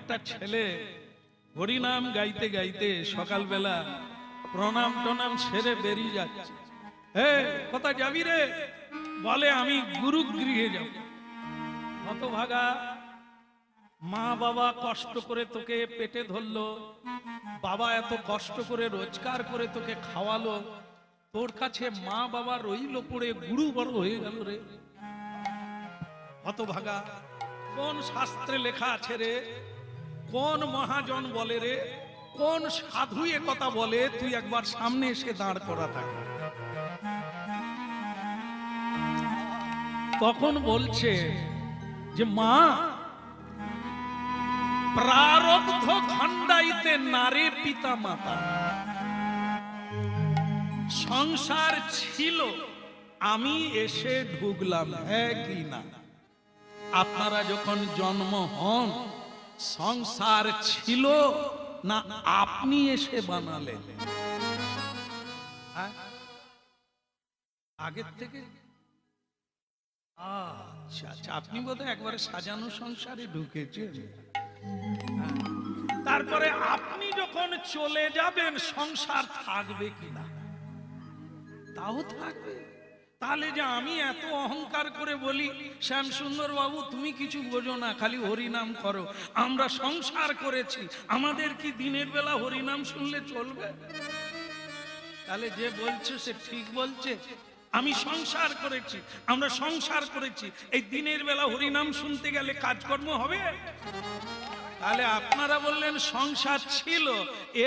একটা ছেলে হরিনাম গাইতে গাইতে সকালবেলা প্রণাম টনাম সেরে বেরিয়ে যাচ্ছে। হে, কোথায় যাবি রে? বলে আমি গুরুগৃহে যাব। হতভাগা, মা বাবা কষ্ট করে তোকে পেটে ধরলো, বাবা এত কষ্ট করে রোজগার করে তোকে খাওয়ালো, তোর কাছে মা বাবা রইল পড়ে গুরু বড় হয়ে গেল রে। হতভাগা, কোন শাস্ত্রে লেখা আছে রে? কোন মহাজন বলে রে? কোন সাধু এ কথা বলে? তুই একবার সামনে এসে দাঁড় করা থাকে। তখন বলছে যে মা, প্রারব্ধ খণ্ডাইতে নারে পিতা মাতা, সংসার ছিল আমি এসে ঢুকলাম, হ্যাঁ কি না? আপনারা যখন জন্ম হন সংসার ছিল না আপনি এসে বানালেন? আগের থেকে আচ্ছা আচ্ছা, আপনি বোধহয় একবারে সাজানো সংসারে ঢুকেছেন। তারপরে আপনি যখন চলে যাবেন সংসার থাকবে কিনা? তাও থাকবে। তাহলে যে আমি এত অহংকার করে বলি শ্যামসুন্দর বাবু তুমি কিছু বোঝো না, খালি হরিনাম করো, আমরা সংসার করেছি, আমাদের কি দিনের বেলা হরিনাম শুনলে চলবে? তাহলে যে বলছে সে ঠিক বলছে। আমি সংসার করেছি, আমরা সংসার করেছি, এই দিনের বেলা হরিনাম শুনতে গেলে কাজকর্ম হবে? তাহলে আপনারা বললেন সংসার ছিল,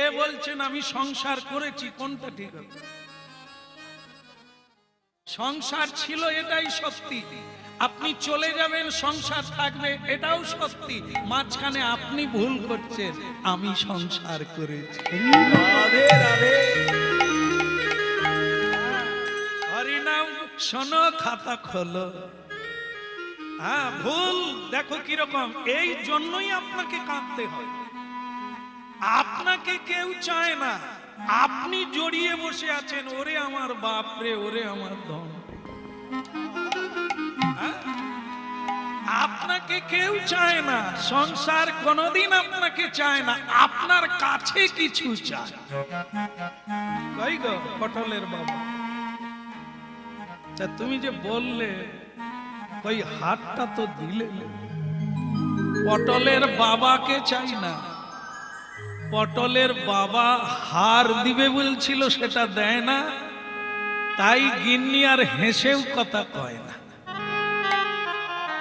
এ বলছেন আমি সংসার করেছি, কোনটা ঠিক হবে? সংসার ছিল এটাই সত্যি, আপনি চলে যাবেন সংসার থাকবে এটাও সত্যি, মাঝখানে আপনি ভুল করছেন, আমি সংসার করেছি। রাধে রাধে। হরিনাম শোনো, খাতা খোলো। হ্যাঁ, ভুল দেখো কিরকম। এই জন্যই আপনাকে কাঁদতে হয়। আপনাকে কেউ চায় না, আপনি জড়িয়ে বসে আছেন, ওরে আমার বাপ রে, ওরে আমার ধন। আপনাকে কেউ চায় না, সংসার কোনদিন আপনাকে চায় না, আপনার কাছে কিছু চায়। কই গো পটলের বাবা, তুমি যে বললে কই হাতটা তো দিলে, পটলের বাবাকে চাই না, পটলের বাবা হার দিবে বলছিল সেটা দেয় না, তাই গিন্নি আর হেসেও কথা কয় না।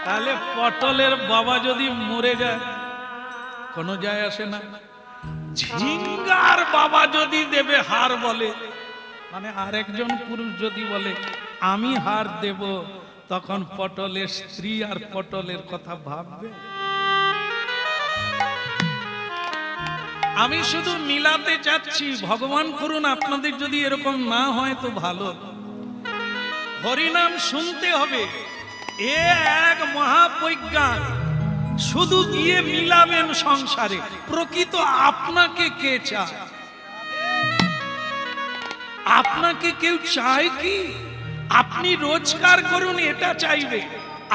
তাহলে পটলের বাবা যদি মরে যায় কোনো যায় আসে না। ঝিঙ্গার বাবা যদি দেবে হার বলে, মানে আরেকজন পুরুষ যদি বলে আমি হার দেব, তখন পটলের স্ত্রী আর পটলের কথা ভাববে। আমি শুধু মিলাতে চাচ্ছি, ভগবান করুন আপনাদের যদি এরকম না হয় তো ভালো। হরিনাম শুনতে হবে, এ এক মহাবৈজ্ঞান। শুধু গিয়ে মিলাবেন সংসারে, প্রকৃত আপনাকে কে চায়? আপনাকে কেউ চায় কি? আপনি রোজগার করুন এটা চাইবে,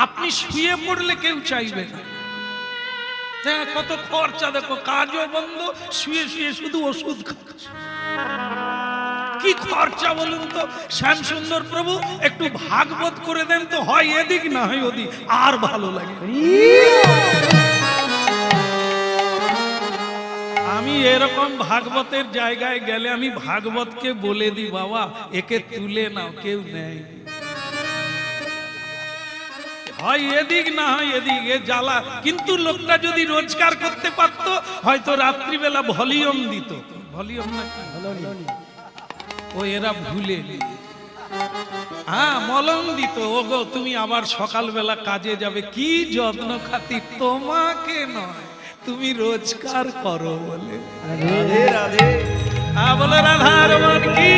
আপনি শুয়ে পড়লে কেউ চাইবে না। কত খরচা দেখো, কাজও বন্ধ, শুয়ে শুয়ে শুধু ওষুধ খাচ্ছে। কি খরচা বলুন তো? শ্যামসুন্দর প্রভু একটু ভাগবত করে দেন তো, হয় এদিক না হয় ওদিক, আর ভালো লাগে। আমি এরকম ভাগবতের জায়গায় গেলে আমি ভাগবতকে বলে দিই, বাবা একে তুলে নাও, কেউ নেয়, হয় এদিক না হয় এদিক, এ জ্বালা। কিন্তু লোকটা যদি রোজগার করতে পারত, হয়তো রাত্রিবেলা ভলিউম দিত, ভলিউম না ও এরা ভুলে, হ্যাঁ মলম দিত, ওগো তুমি আবার সকালবেলা কাজে যাবে, কি যত্ন খাতির, তোমাকে নয় তুমি রোজগার করো বলে। রাধে রাধে। হ্যাঁ বলে রাধার মান কি?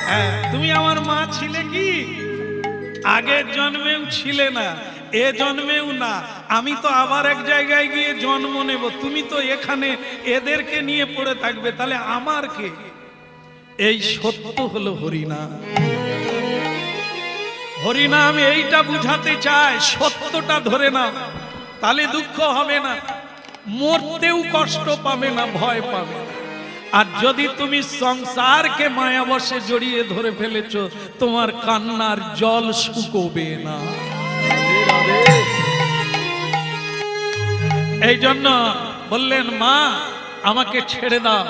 হ্যাঁ, তুমি আমার মা ছিলে কি? আগের জন্মেও ছিলে না, এ জন্মেও না, আমি তো আবার এক জায়গায় গিয়ে জন্ম নেব, তুমি তো এখানে এদেরকে নিয়ে পড়ে থাকবে, তাহলে আমার কে? এই সত্য হলো হরিনাম। হরিনাম এইটা বুঝাতে চায়, সত্যটা ধরে নাও, তাহলে দুঃখ হবে না। মরতেও কষ্ট পাবে না, ভয় পাবে না। আর যদি তুমি সংসারকে মায়াবশে জড়িয়ে ধরে ফেলেছো, তোমার কান্নার জল শুকোবে না। এই জন্য বললেন, মা আমাকে ছেড়ে দাও।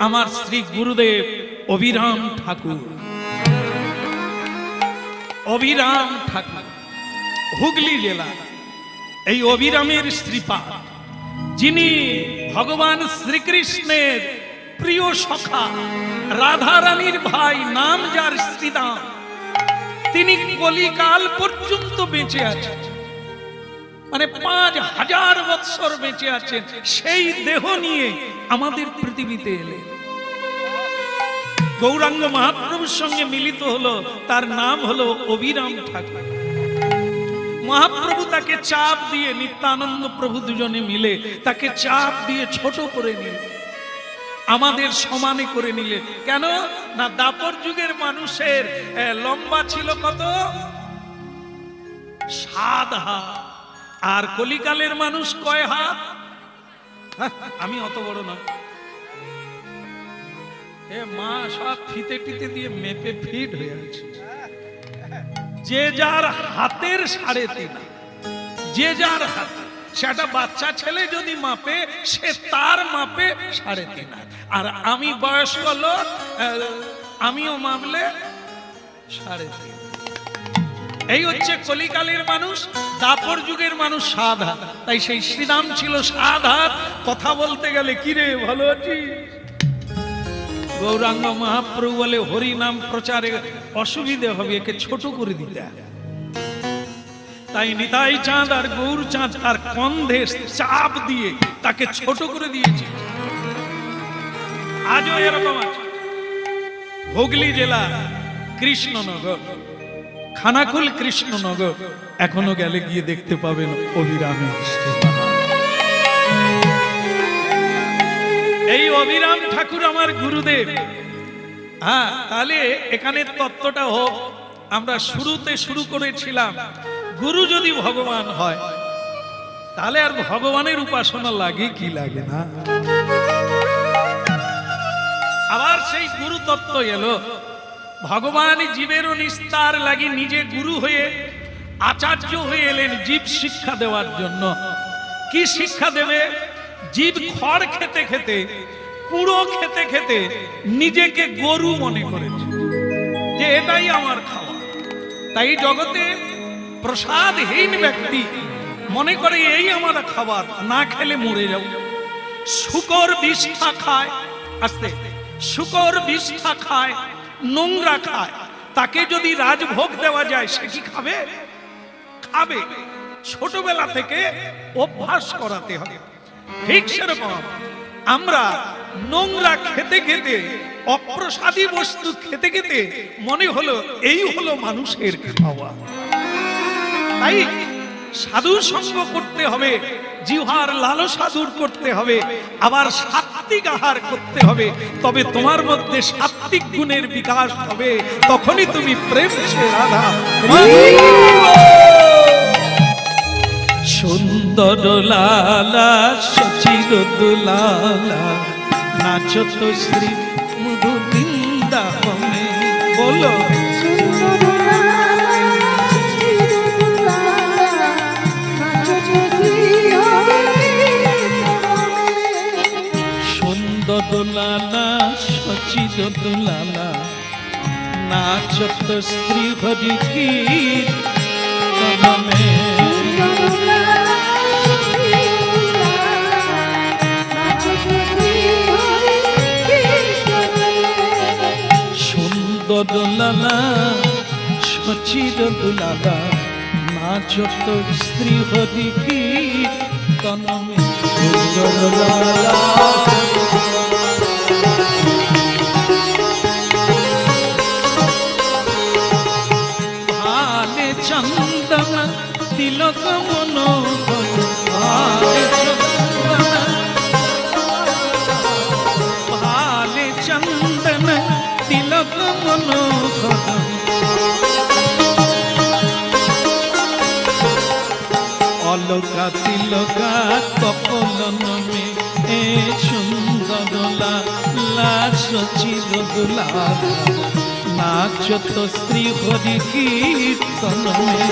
আমার শ্রী গুরুদেব অবিরাম ঠাকুর, অবিরাম ঠাকুর হুগলি জেলা, এই অবিরামের শ্রীপাদ, যিনি ভগবান শ্রীকৃষ্ণের প্রিয় সখা, রাধারানীর ভাই, নাম যার শ্রীদাম, তিনি কলিকাল পর্যন্ত বেঁচে আছেন, মানে 5000 বৎসর বেঁচে আছেন। সেই দেহ নিয়ে আমাদের পৃথিবীতে এলেন, গৌরাঙ্গ মহাপ্রভুর সঙ্গে মিলিত হলো, তার নাম হলো অবিরাম ঠাকুর। মহাপ্রভু তাকে চাপ দিয়ে, নিত্যানন্দ প্রভু দুজনে মিলে তাকে চাপ দিয়ে ছোট করে নিলেন, আমাদের সমানে করে নিলেন। কেন না, দাপর যুগের মানুষের লম্বা ছিল কত? 7 হাত। আর কলিকালের মানুষ কয় হাত? আমি অত বড় না, মা সব ফিতে টিতে দিয়ে মেপে ফিট হয়ে আছে। যে যার হাতের 3.5, যে যার হাত, সেটা বাচ্চা ছেলে যদি মাপে, সে তার মাপে 3.5 হাত। আর আমি বয়স্ক লোক, আমিও মাপলে 3.5। এই হচ্ছে কলিকালের মানুষ। দাপর যুগের মানুষ 7 হাত। তাই সেই শ্রীরাম ছিল 7 হাত। কথা বলতে গেলে, কিরে ভালো আছিস? গৌরাঙ্গ মহাপ্রভু বলে, হরি নাম প্রচারে অসুবিধে হবে, একে ছোট করে দিতে। তাই নিতাই চাঁদ আর গৌর চাঁদ তার কন্ধে চাপ দিয়ে তাকে ছোট করে দিয়েছে। আজও এরকম আছে। হুগলি জেলা কৃষ্ণনগর, খানাকুল কৃষ্ণনগর, এখনো গেলে গিয়ে দেখতে পাবেন অবিরামের শ্রীপাদ। এই অবিরাম ঠাকুর আমার গুরুদেব। হ্যাঁ, তাহলে এখানে তত্ত্বটা হোক। আমরা শুরুতে শুরু করেছিলাম, গুরু যদি ভগবান হয়, তাহলে আর ভগবানের উপাসনা লাগে কি লাগে না? আবার সেই গুরু তত্ত্ব এলো। ভগবান জীবেরও নিস্তার লাগি নিজে গুরু হয়ে, আচার্য হয়ে এলেন জীব শিক্ষা দেওয়ার জন্য। কি শিক্ষা দেবে? জীব খড় খেতে খেতে, কুড়ো খেতে খেতে নিজেকে গরু মনে করেছে, যে এটাই আমার খাওয়া। তাই জগতে প্রসাদহীন ব্যক্তি মনে করে এই আমার খাবার, না খেলে মরে যাব। শুকর বিষ্ঠা খায়, আস্তে, শুকর বিষ্ঠা খায়, নোংরা খায়। তাকে যদি রাজভোগ দেওয়া যায়, সে কি খাবে? খাবে। ছোটবেলা থেকে অভ্যাস করাতে হবে। ঠিক সেরকম আমরা নোংরা খেতে খেতে, অপ্রসাদী বস্তু খেতে খেতে মনে হলো এই হলো মানুষের খাওয়া। তাই সাধু সঙ্গ করতে হবে, জিহ্বার লালসা দূর করতে হবে, আবার সাত্বিক আহার করতে হবে। তবে তোমার মধ্যে সাত্বিক গুণের বিকাশ হবে, তখনই তুমি প্রেম সে রাধা। সুন্দর লালা সচির দুলালা, নাচত শ্রী মধু বৃন্দাবনে। বলো সুন্দর দুলালা সচির দুলালা, নাচত শ্রী হরি কীর্তনে। সুন্দর লালা সচির দুলালা, নাচত শ্রী হরি কীর্তনে। সুন্দর লালা ভালে চন্দন তিলক মনোহর, ভালে চন্দন তিলক মনোহর। অলকা তিলকা কপল মে এ সুন্দর লালা সচির দুলালা নাচত শ্রী হরি কীর্তন মে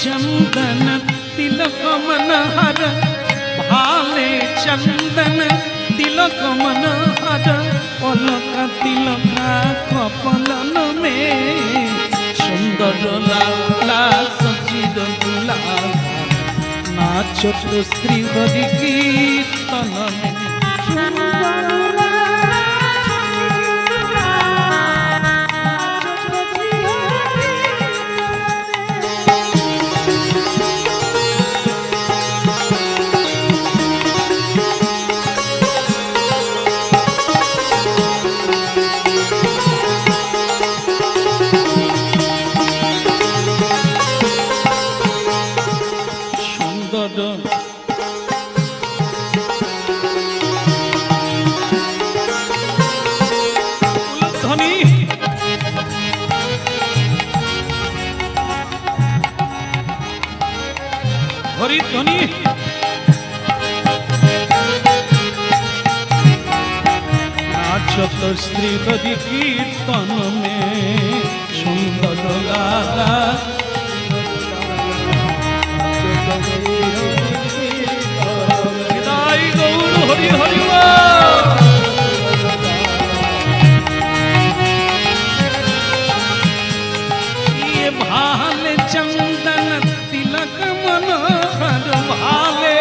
चंदन तिलक मनहर भाले चंदन तिलक मनहर पलक तिलक कपलन में सुंदर लाला सचिर दुलाला नाचत श्री हरि कीर्तन में हरिध्वनि नाचत श्री हरि कीर्तन में सुंदर लाला निताई गौर हरि हरि ये भाले चंदन तिलक मनोहर भाले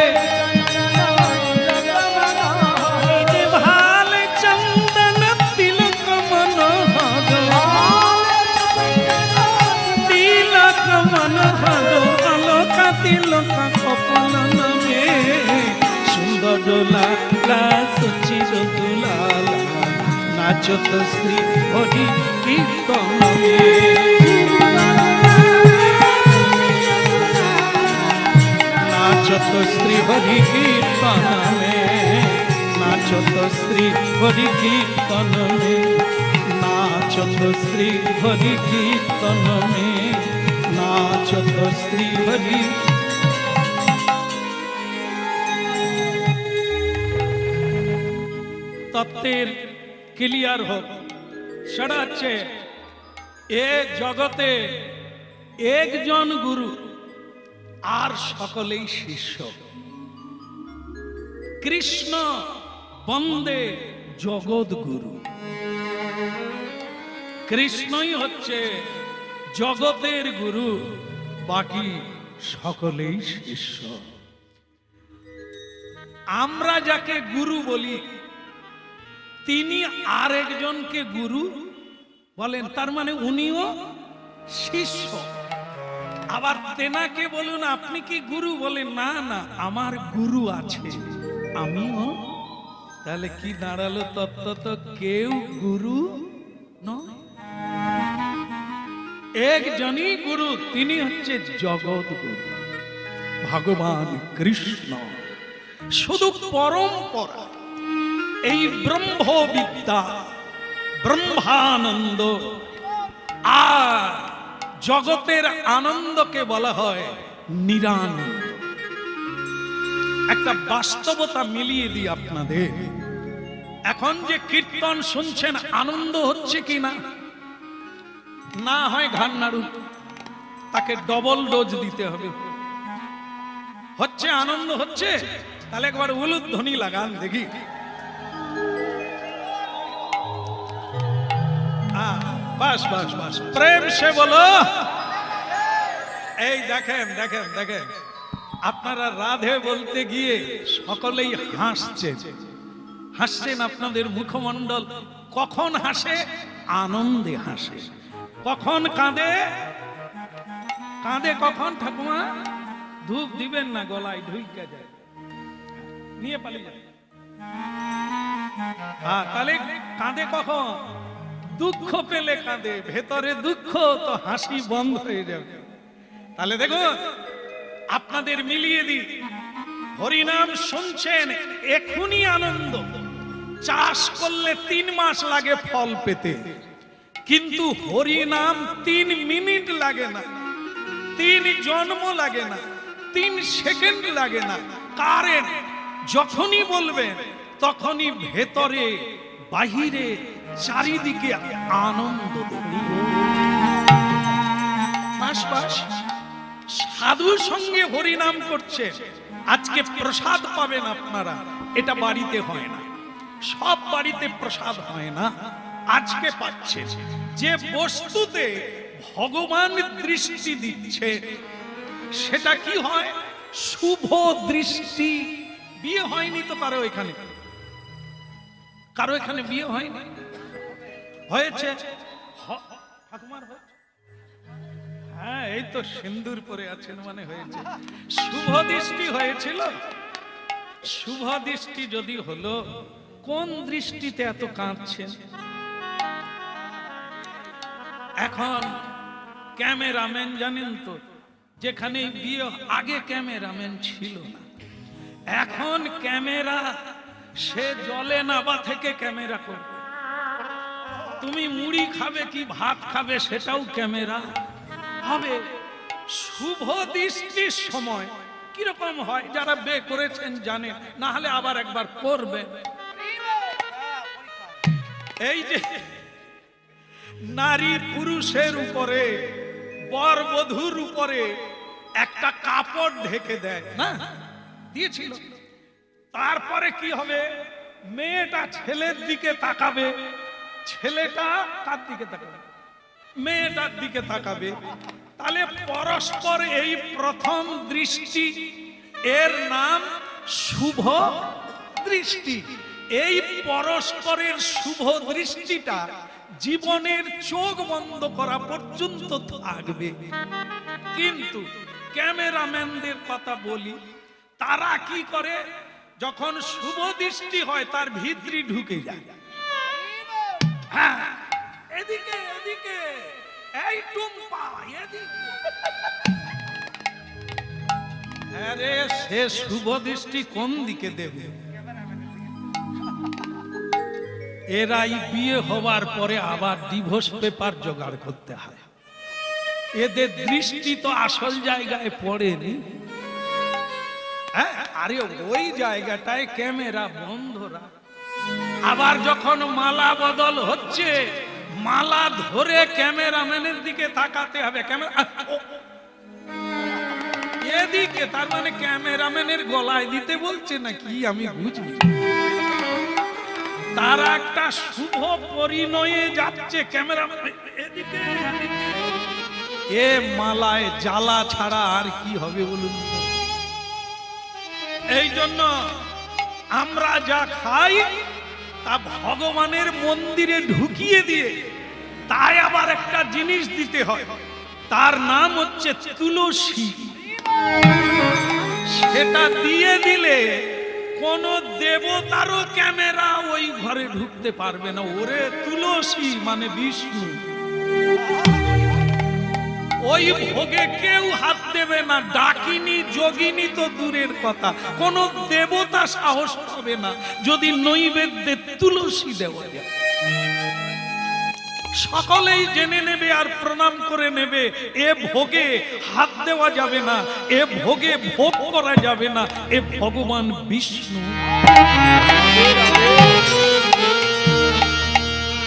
भाले चंदन तिलक मनोहर तिलक मनोहर अलक तिलक कपलन में सुंदर लाला सचिर दुलाला नाचत श्री हरि कीर्तन में नाचत श्री हरि कीर्तन में नाचत श्री हरि कीर्तन में नाचत श्री हरि कीर्तन में नाचत श्री हरि तत्तेर क्लियर हो छड़ाচ্ছে এ জগতে একজন গুরু আর সকলেই শিষ্য কৃষ্ণ বন্দে জগৎ গুরু কৃষ্ণই হচ্ছে জগতের গুরু বাকি সকলেই শিষ্য আমরা যাকে গুরু বলি তিনি আরেকজনকে গুরু বলেন তার মানে উনিও শিষ্য আবার তেনাকে বলুন আপনি কি গুরু বলেন না না আমার গুরু আছে আমিও তাহলে কি দাঁড়ালো তত্ত্ব তো কেউ গুরু নয় একজনই গুরু তিনি হচ্ছে জগৎ গুরু ভগবান কৃষ্ণ শুধু পরম্পরা এই ব্রহ্মবিদ্যা ব্রহ্মানন্দ আর জগতের আনন্দকে বলা হয় নিরানন্দ একটা বাস্তবতা মিলিয়ে দিই আপনাদের এখন যে কীর্তন শুনছেন আনন্দ হচ্ছে কি না না হয় ঘাড় নাড়ুন তাকে ডবল ডোজ দিতে হবে হচ্ছে আনন্দ হচ্ছে তাহলে একবার উলুধ্বনি লাগান দেখি बस बस बस प्रेम से बोलो এই দেখেন দেখেন দেখেন আপনারা রাধে বলতে গিয়ে সকলেই হাসছেন হাসছেন আপনাদের মুখমণ্ডল কখন হাসে আনন্দে হাসে কখন কাঁদে কাঁদে কখন ঠাকুমা ধূপ দিবেন না গলায় ঢুইকা যায় নিয়ে পালিয়ে যায় তাহলে কাঁদে কখন? দুঃখ পেলে কাঁদে, ভেতরে দুঃখ তো হাসি বন্ধ হয়ে যাবে। তাহলে দেখো আপনাদের মিলিয়ে দিই, হরিনাম শুনছেন এখনই আনন্দ, চাষ করলে 3 মাস লাগে ফল পেতে, কিন্তু হরিনাম 3 মিনিট লাগে না, 3 জন্ম লাগে না, 3 সেকেন্ড লাগে না। কারেন্ট যখনই বলবেন তখনই ভেতরে বাহিরে চারিদিকে আনন্দ দেবে। সাধুর সঙ্গে হরিনাম করছে, আজকে প্রসাদ পাবেন আপনারা, এটা বাড়িতে হয় না, সব বাড়িতে প্রসাদ হয় না, আজকে পাচ্ছে। যে বস্তুতে ভগবান দৃষ্টি দিচ্ছে সেটা কি হয়? শুভ দৃষ্টি। বিয়ে হয়নি তো কারো এখানে? কারো এখানে বিয়ে হয়নি? হয়েছে? ঠাকুমার হয়েছে? হ্যাঁ, এই তো সিন্দুর পরে আছেন মানে হয়েছে। শুভ দৃষ্টি হয়েছিল? শুভ দৃষ্টি যদি হলো, কোন দৃষ্টিতে এত কাঁদছেন? এখন ক্যামেরাম্যান জানেন তো, যেখানে বিয়ে আগে ক্যামেরাম্যান ছিল না, এখন ক্যামেরা, সে জলে নাবা থেকে ক্যামেরা করবে। তুমি মুড়ি খাবে কি ভাত খাবে সেটাও ক্যামেরা হবে। শুভ দৃষ্টির সময় কিরকম হয় যারা বে করেছেন জানেন, না হলে আবার একবার করবেন। এই যে নারী পুরুষের উপরে, বর বধূর উপরে একটা কাপড় ঢেকে দেয় না, দিয়েছিল, তারপরে কি হবে? মেয়েটা ছেলের দিকে তাকাবে, ছেলেটা কার দিকে তাকাবে? মেয়েটার দিকে তাকাবে। তাহলে পরস্পর এই প্রথম দৃষ্টি, এর নাম শুভ দৃষ্টি। এই পরস্পরের শুভ দৃষ্টিটা জীবনের চোখ বন্ধ করা পর্যন্ত থাকবে। কিন্তু ক্যামেরাম্যানদের কথা বলি, তারা কি করে? যখন শুভ দৃষ্টি হয় তার ভিতরে ঢুকে যায়। হ্যাঁ, এদিকে এদিকে, এই টুম্পা এদিকে। আরে সে শুভ দৃষ্টি কোন দিকে দেবে? এরাই বিয়ে হবার পরে আবার ডিভোর্স পেপার জোগাড় করতে হয়। এদের দৃষ্টি তো আসল জায়গায় পড়েনি। আরে ওই জায়গাটায় ক্যামেরা বন্ধরা। আবার যখন মালা বদল হচ্ছে, মালা ধরে ক্যামেরাম্যানের দিকে তাকাতে হবে। এদিকে, তার মানে ক্যামেরাম্যানের গলায় দিতে বলছে নাকি আমি বুঝি। তারা একটা শুভ পরিণয়ে যাচ্ছে, ক্যামেরাম্যান এদিকে। এ মালায় জ্বালা ছাড়া আর কি হবে বলুন? এই জন্য আমরা যা খাই তা ভগবানের মন্দিরে ঢুকিয়ে দিয়ে তাই আবার একটা জিনিস দিতে হয়, তার নাম হচ্ছে তুলসী। সেটা দিয়ে দিলে কোন দেবতারও ক্যামেরা ওই ঘরে ঢুকতে পারবে না। ওরে তুলসী মানে বিষ্ণু, ওই ভোগে কেউ হাত দেবে না। ডাকিনি যোগিনী তো দূরের কথা, কোন দেবতা সাহস পাবে না যদি নৈবেদ্যে তুলসী দেওয়া যায়। সকলেই জেনে নেবে আর প্রণাম করে নেবে, এ ভোগে হাত দেওয়া যাবে না, এ ভোগে ভোগ করা যাবে না, এ ভগবান বিষ্ণু।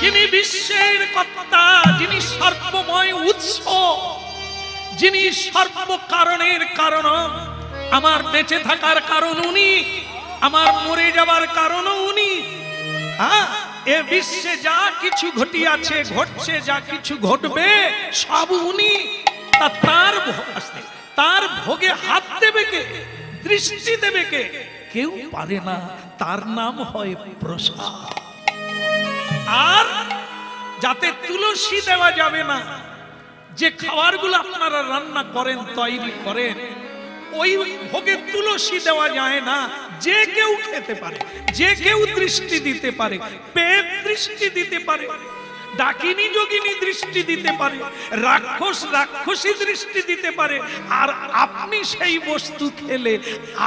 যিনি বিশ্বের কর্তা, যিনি সর্বময় উৎস, যিনি সর্ব কারণের কারণ। আমার বেঁচে থাকার কারণ উনি, আমার মরে যাবার কারণও উনি। হ্যাঁ, এ বিশ্বে যা কিছু ঘটিয়াছে, ঘটছে, যা কিছু ঘটবে সব উনি। তার ভোগে হাত দেবে কে, দৃষ্টি দেবে কে? কেউ পারে না। তার নাম হয় প্রসাদ। আর যাতে তুলসী দেওয়া যাবে না, যে খাবারগুলো আপনারা রান্না করেন, তৈরি করেন, ওই ভোগে তুলসী দেওয়া যায় না। যে কেউ খেতে পারে, যে কেউ দৃষ্টি দিতে পারে, পেট দৃষ্টি দিতে পারে, ডাকিনী যোগিনী দৃষ্টি দিতে পারে, রাক্ষস রাক্ষসী দৃষ্টি দিতে পারে। আর আপনি সেই বস্তু খেলে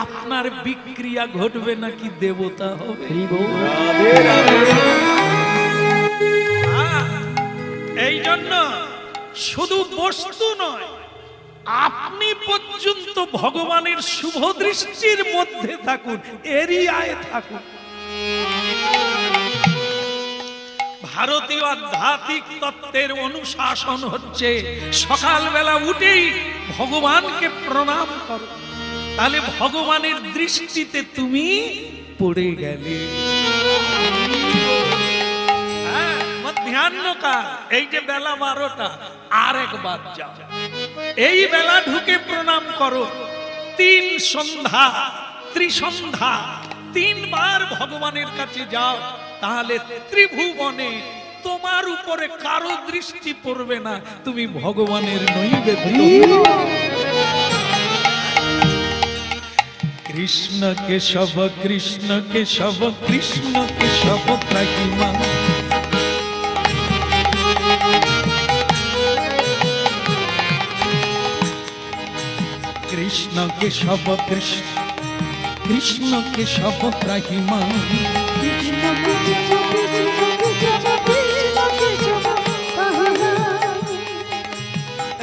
আপনার বিক্রিয়া ঘটবে নাকি দেবতা হবে? এই জন্য শুধু বস্তু নয়, আপনি পর্যন্ত ভগবানের শুভ দৃষ্টির মধ্যে থাকুন, এরিয়ায় থাকুন। ভারতীয় আধ্যাত্মিক তত্ত্বের অনুশাসন হচ্ছে সকালবেলা উঠেই ভগবানকে প্রণাম করো, তাহলে ভগবানের দৃষ্টিতে তুমি পড়ে গেলে। মধ্যাহ্নকাল, এই যে বেলা 12টা, আর একবার যাও, এই বেলা ঢুকে প্রণাম করো। 3 সন্ধ্যা, ত্রিসন্ধ্যা, 3 বার ভগবানের কাছে যাও, তাহলে ত্রিভুবনে তোমার উপরে কারো দৃষ্টি পড়বে না, তুমি ভগবানের নৈবেদ্য। কৃষ্ণ কেশব কৃষ্ণ কেশব কৃষ্ণ কেশব ত্রাহিমা, কৃষ্ণ কেশব কৃষ্ণ কৃষ্ণ কেশব ত্রাহিমা,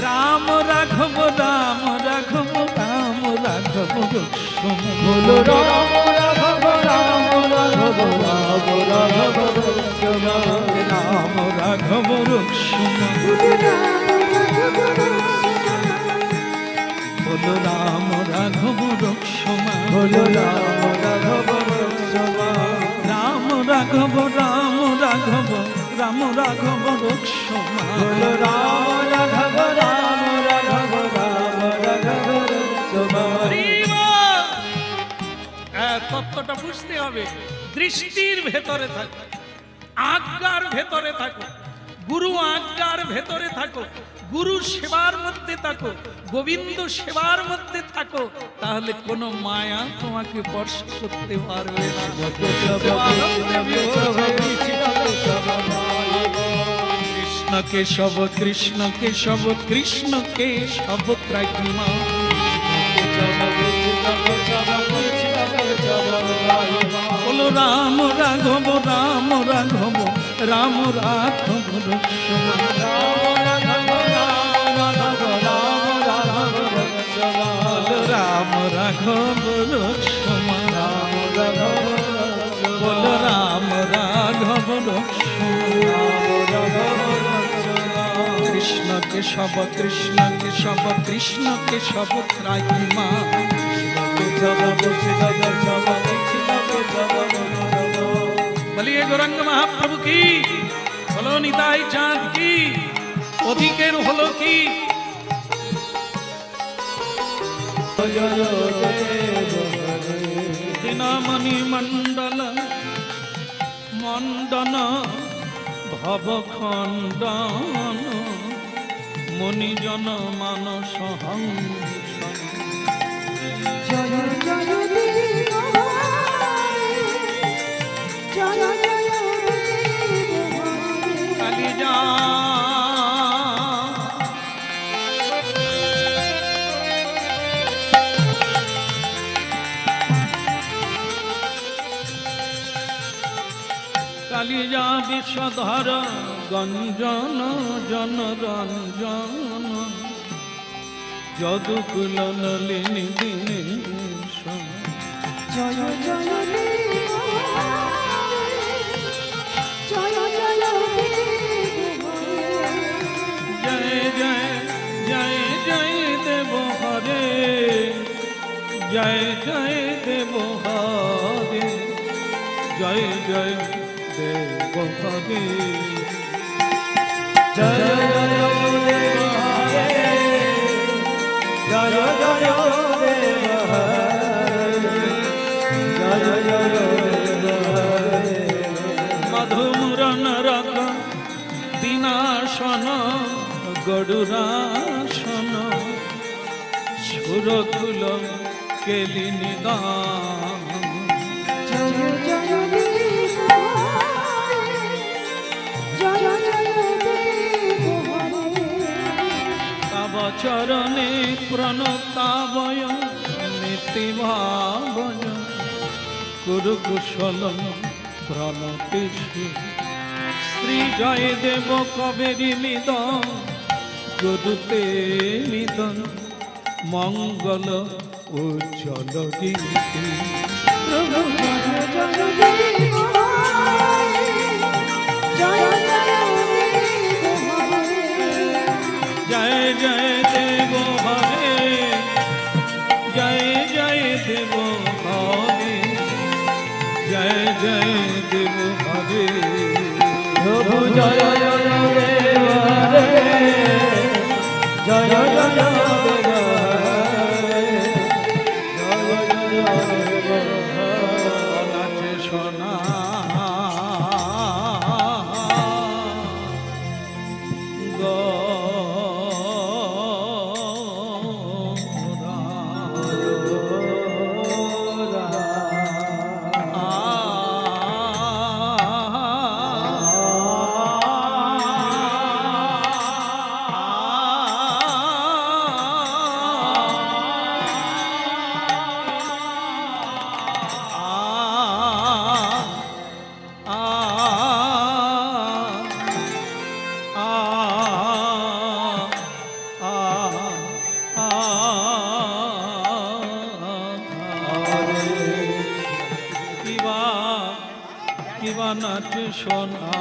রাম রাঘব রাম রাঘব রাম রাঘব রক্ষম, বলো রাম রাঘব রাম রাঘব রাম রাঘব রক্ষম, রাম রাঘব রক্ষম, বলো রাম রাঘব রক্ষম, বলো রাম রাঘব রক্ষম, রাম রাঘব রাম রাঘব রাম রাঘব রক্ষম, বলো রাম রাঘব রাম রাঘব রাম রাঘব রক্ষম। তত্ত্বটা বুঝতে হবে। দৃষ্টির ভেতরে থাকো, আজ্ঞার ভেতরে থাকো, গুরু আজ্ঞার ভেতরে থাকো, গুরু সেবার মধ্যে থাকো, গোবিন্দ সেবার মধ্যে থাকো, তাহলে কোনো মায়া তোমাকে স্পর্শ করতে পারবে না। কৃষ্ণ কেশব কৃষ্ণ কেশব কৃষ্ণ কেশব ত্রাহিমা, বলো রাম রাঘব রাম রাঘব রাম রাঘব রক্ষম, রাম রাঘব রক্ষম, বলো রাম রাঘব রক্ষম, কৃষ্ণ কেশব কৃষ্ণ কেশব কৃষ্ণ কেশব ত্রাহিমা, বলিए गौरंग महाप्रभु की, बोलो निताई चांद की, অধিকের হলো কি? দিনমণি মণ্ডল মণ্ডন ভব খণ্ডন, মণিজন মানস হংসন, জয় জয় দেব জয় জয় দেব কালিজা কালিজা বিষধর গঞ্জন জন রঞ্জন, যদুকুল নলিনী দীনেশ, জয় জয় দেব জয় জয় দেব, জয় জয় জয় জয় দেব হরে, জয় জয় দেব হরে, জয় জয় দেব হরে, জয় জয় দেব হরে, জয় জয় দেব হরে, জয় জয় দেব হরে, মধুমূরণ রক বিনাশন গরুরাসন, গুরুকুল কেলিনি দাম জয় জয় দেব হরে জয় জয় দেব হরে তব চরণে প্রণতাবয় নীতি ভাবয় গুরু কুশলম প্রণতিষি শ্রী জয় দেব কবেরি নিদ গুরুতে নিদন মঙ্গল উজ্জ্বল গীতি প্রভু জয় জয় দেব হরে জয় জয় দেব হরে জয় জয় দেব হরে জয় জয় দেব হরে জয় জয় দেব হরে প্রভু জয় জয় দেব হরে জয় জয় দেব হরে জয় জয় দেব নাচে সোনা নাচ সোনা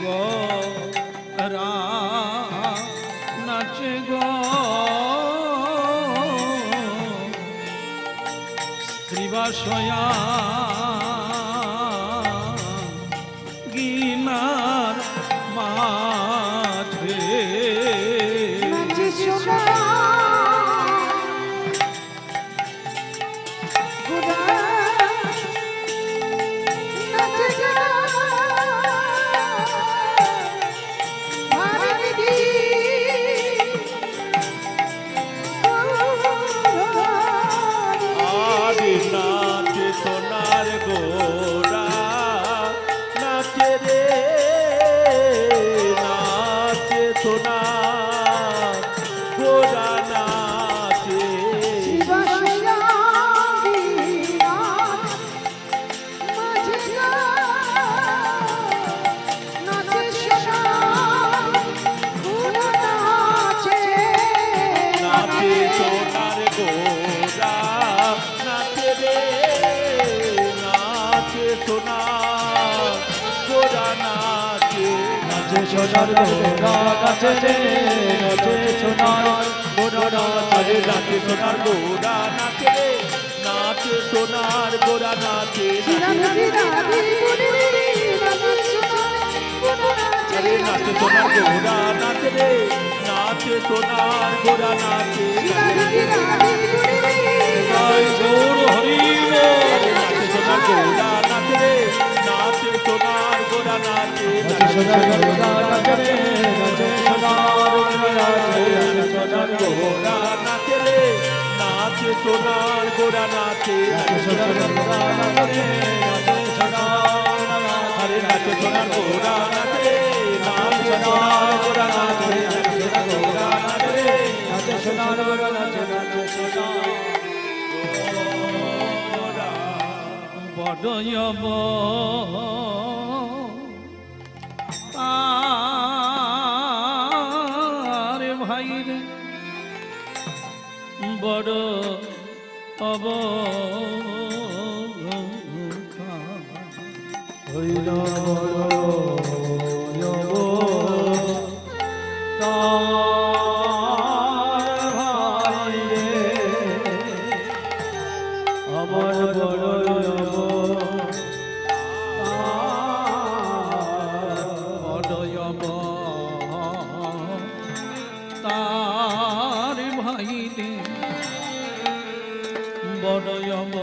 গোরা নাচ গো শ্রীবাসয়া গিনার মাঝে নাচে সোনা গোরা নাচে গো ভারতী আদি নাচে সোনার গোরা নাচে রে নাচে সোনার গোরা নাচে শিবশয়া গিনার মাঝে গো নাচে সোনা গোরা নাচে নাচে সোনার গোরা নাচে রে নাচে সোনার গোরা নাচে নাচে সোনার গোরা নাচে রে নাচে সোনার গোরা নাচে নাচে সোনার গোরা নাচে রে নাচে সোনার গোরা নাচে আরে নাচে সোনার গোরা নাচে রে নাচে সোনার গোরা নাচে জয় গৌর হরি আরে নাচে সোনার গোরা নাচে রে নাচে সোনার গোরা নাচে নাচে সোনার গোরা নাচে রে নাচে সোনার গোরা নাচে সোনার গোরা নাচে রে নাচে সোনার গোরা নাচে নাচে সোনার গোরা নাচে রে নাচে সোনার আরে নাচে সোনার গোরা নাচে রে নাচে সোনার গোরা নাচে নাচে সোনার গোরা নাচে রে নাচে সোনার গোরা নাচে নাচে সোনার বডয়ব আরে ভাই রে বড় অব হইল তার ভাই রে আমার বড় বডয়ব তার ভাই রে বডয়ব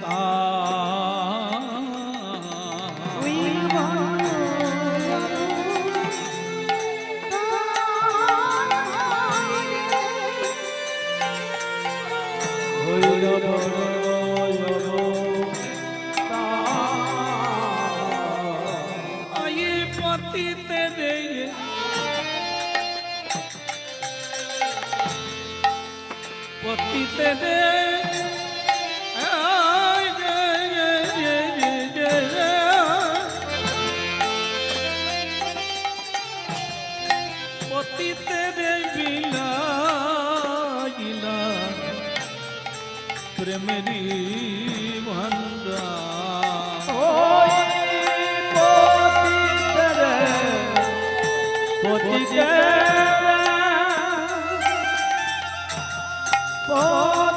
তার পতিতে রে পতিতে রে পতিতে রে বিলাইলা প্রেমেরি ভান্ডার ওই পতিতে রে পতিতে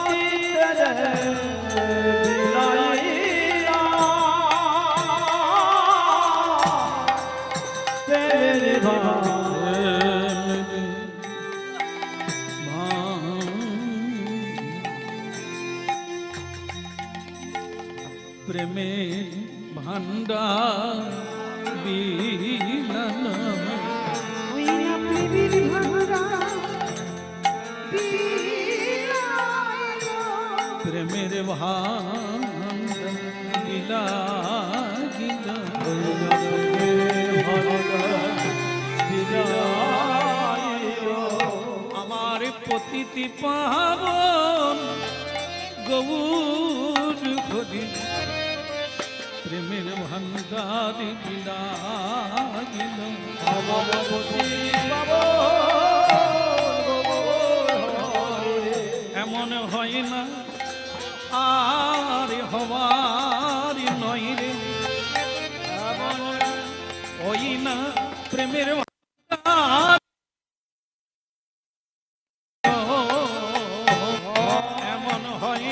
বিলাইলা তেরে প্রেমে ভান্ডার বিলানা ওই না প্রেমের ভান্ডার বিলাইলো প্রেমের ভান্ডার বিলাইলা আমার পতিতি পাবন গৌর খদি প্রেমের ভান্ডার বিলাইল এমন হয় না আর হওয়ার নয় রে ওই না প্রেমের ভান্ডার এমন হয়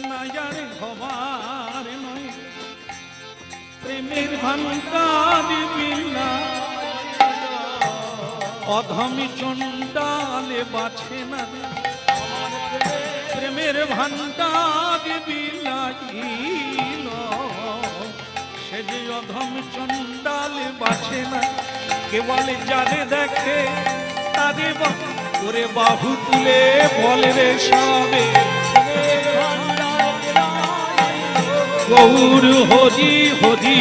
না যার হবার নয় প্রেমের ভান্ডার বিনা অধমি চণ্ডালে বাছে না প্রেমের ভান্ডার বিলাইল সে যে অধম চণ্ডালে বাছে না কেবল যারে দেখে তারে ওরে বাহু তুলে বলে রে সবে গৌর হরি হরি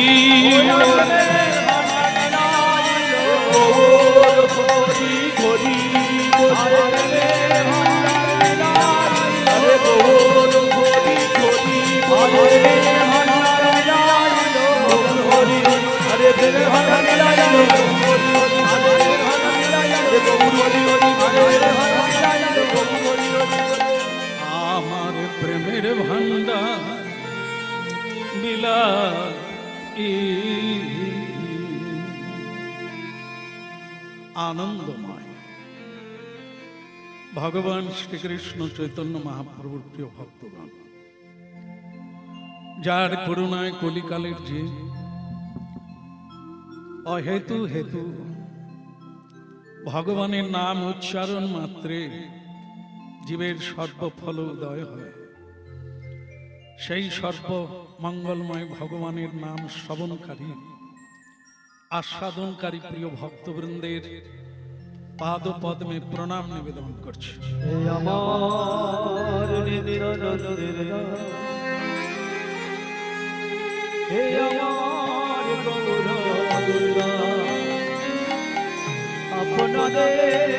আমার প্রেমের ভান্ডার বিলাই আনন্দময় ভগবান শ্রীকৃষ্ণ চৈতন্য মহাপ্রভুর প্রিয় ভক্তগণ যার করুণায় কলিকালের যে অহেতু হেতু ভগবানের নাম উচ্চারণ মাত্রে জীবের সর্বফল উদয় হয় সেই সর্ব মঙ্গলময় ভগবানের নাম শ্রবণকারী আস্বাদনকারী প্রিয় ভক্তবৃন্দের পাদ পদ্মে প্রণাম নিবেদন করছি আমার নিরঞ্জনের হে আমার গৌর আপনাদের